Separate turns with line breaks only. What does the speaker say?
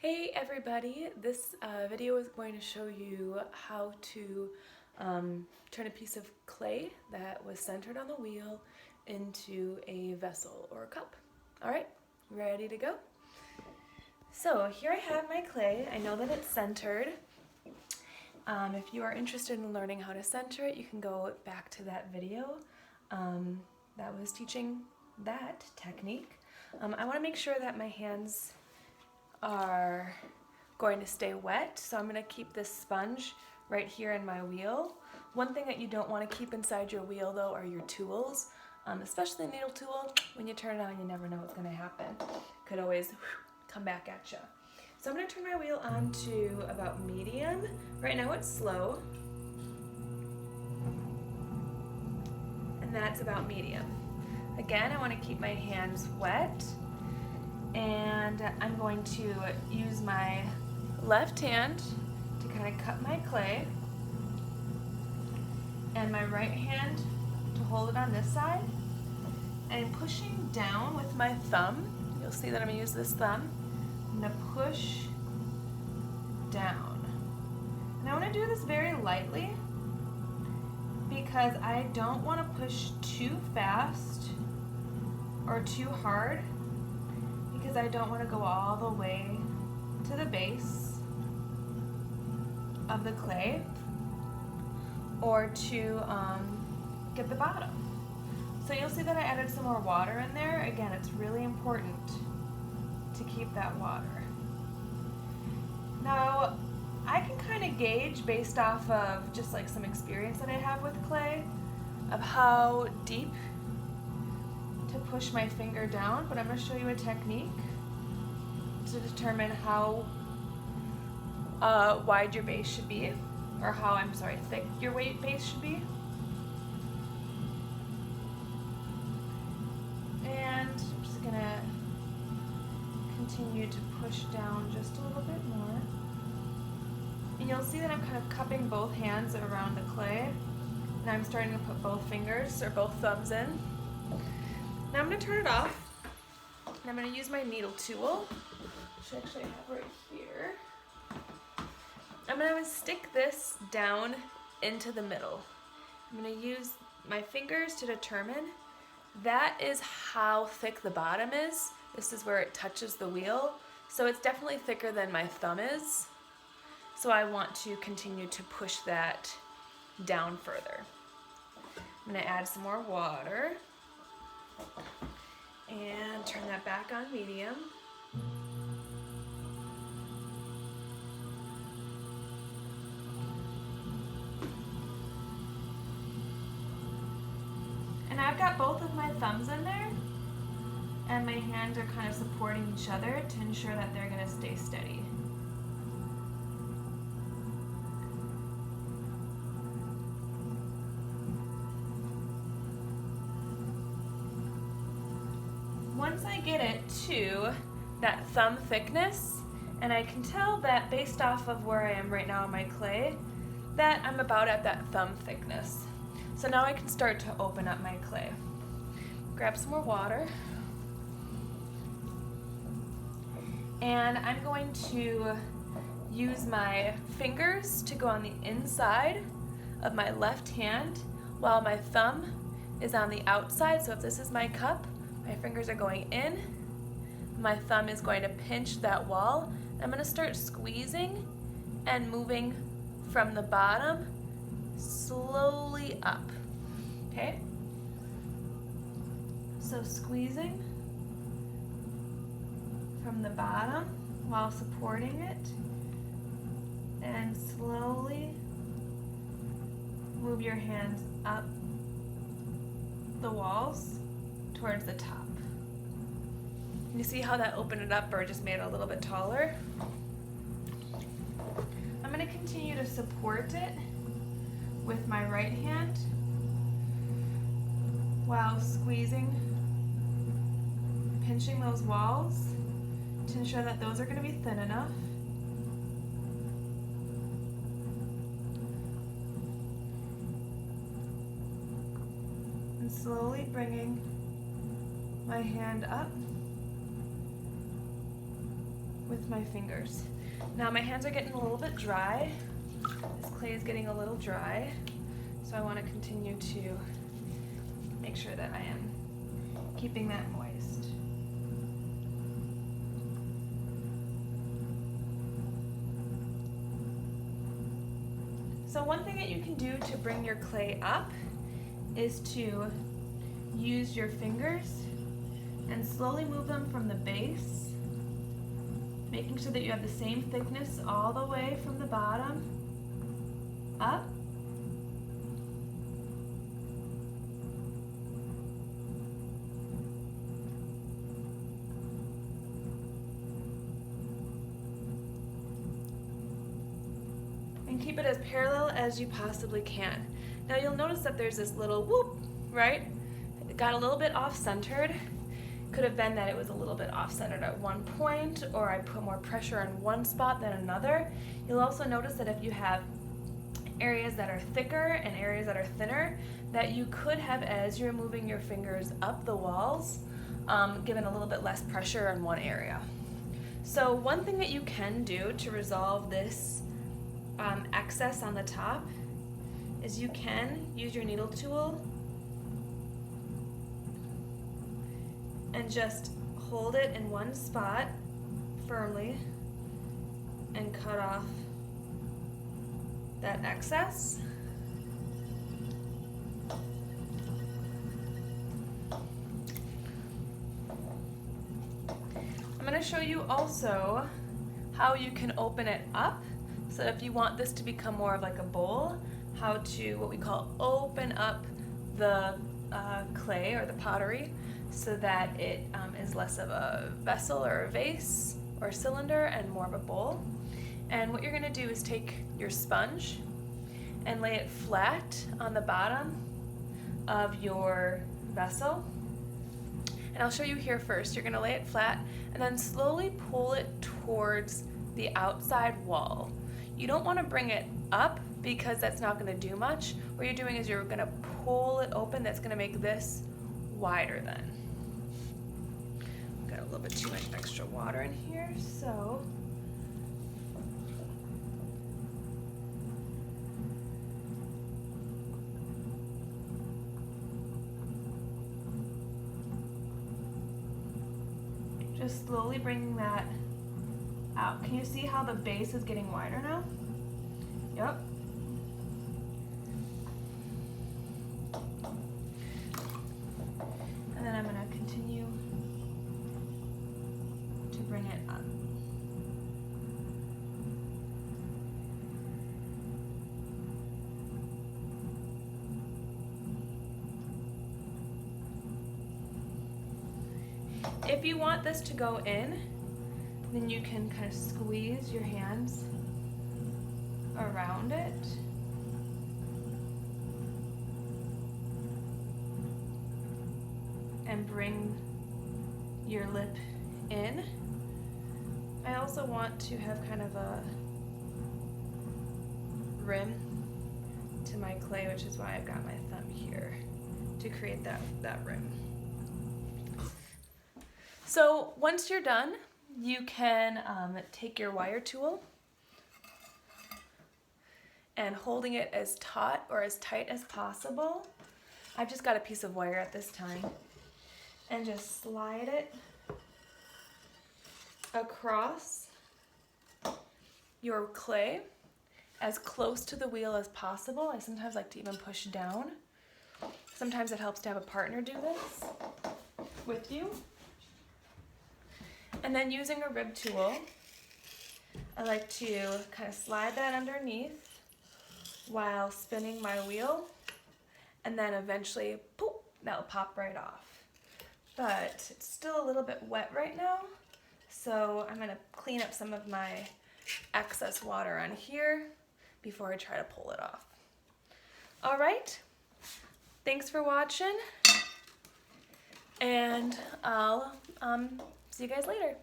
Hey everybody, this video is going to show you how to turn a piece of clay that was centered on the wheel into a vessel or a cup. Alright, ready to go? So here I have my clay. I know that it's centered. If you are interested in learning how to center it, you can go back to that video that was teaching that technique. I want to make sure that my hands are going to stay wet, so I'm going to keep this sponge right here in my wheel. One thing that you don't want to keep inside your wheel though are your tools, especially the needle tool. When you turn it on, you never know what's going to happen. Could always come back at you. So I'm going to turn my wheel on to about medium. Right now it's slow, and that's about medium. Again, I want to keep my hands wet, and I'm going to use my left hand to kind of cut my clay, and my right hand to hold it on this side, and pushing down with my thumb. You'll see that I'm going to use this thumb. I'm going to push down. And I want to do this very lightly because I don't want to push too fast or too hard, because I don't want to go all the way to the base of the clay or to get the bottom. So you'll see that I added some more water in there. Again, it's really important to keep that water. Now, I can kind of gauge based off of just like some experience that I have with clay of how deep to push my finger down, but I'm going to show you a technique to determine how wide your base should be, or how, thick your base should be. And I'm just going to continue to push down just a little bit more. And you'll see that I'm kind of cupping both hands around the clay, and I'm starting to put both fingers or both thumbs in. Now I'm going to turn it off, and I'm going to use my needle tool, which I actually have right here. I'm going to stick this down into the middle. I'm going to use my fingers to determine. That is how thick the bottom is. This is where it touches the wheel. So it's definitely thicker than my thumb is. So I want to continue to push that down further. I'm going to add some more water and turn that back on medium. And I've got both of my thumbs in there, and my hands are kind of supporting each other to ensure that they're going to stay steady. Once I get it to that thumb thickness, and I can tell that based off of where I am right now in my clay, that I'm about at that thumb thickness. So now I can start to open up my clay. Grab some more water. And I'm going to use my fingers to go on the inside of my left hand while my thumb is on the outside. So if this is my cup, my fingers are going in, my thumb is going to pinch that wall. I'm going to start squeezing and moving from the bottom slowly up. Okay? So squeezing from the bottom while supporting it, and slowly move your hands up the walls towards the top. You see how that opened it up or just made it a little bit taller? I'm going to continue to support it with my right hand while squeezing, pinching those walls to ensure that those are going to be thin enough. And slowly bringing my hand up with my fingers. Now my hands are getting a little bit dry. This clay is getting a little dry, so I want to continue to make sure that I am keeping that moist. So one thing that you can do to bring your clay up is to use your fingers and slowly move them from the base, making sure that you have the same thickness all the way from the bottom up. And keep it as parallel as you possibly can. Now you'll notice that there's this little whoop, right? It got a little bit off-centered. Could have been that it was a little bit off-centered at one point, or I put more pressure on one spot than another. You'll also notice that if you have areas that are thicker and areas that are thinner, that you could have, as you're moving your fingers up the walls, given a little bit less pressure on one area. So one thing that you can do to resolve this excess on the top is you can use your needle tool and just hold it in one spot firmly and cut off that excess. I'm going to show you also how you can open it up. So if you want this to become more of like a bowl, how to, what we call, open up the clay or the pottery so that it is less of a vessel or a vase or a cylinder and more of a bowl. And what you're going to do is take your sponge and lay it flat on the bottom of your vessel. And I'll show you here first. You're going to lay it flat and then slowly pull it towards the outside wall. You don't want to bring it up because that's not going to do much. What you're doing is you're going to pull it open. That's going to make this wider then. Got a little bit too much extra water in here, so just slowly bringing that out. Can you see how the base is getting wider now? Yep. And then I'm going to continue to bring it up. If you want this to go in, then you can kind of squeeze your hands around it. And bring your lip in. I also want to have kind of a rim to my clay, which is why I've got my thumb here to create that rim. So once you're done, you can take your wire tool and holding it as taut or as tight as possible. I've just got a piece of wire at this time. And just slide it across your clay as close to the wheel as possible. I sometimes like to even push down. Sometimes it helps to have a partner do this with you. And then using a rib tool, I like to kind of slide that underneath while spinning my wheel, and then eventually, poof, that'll pop right off. But it's still a little bit wet right now, so I'm going to clean up some of my excess water on here before I try to pull it off. All right, thanks for watching, and I'll see you guys later.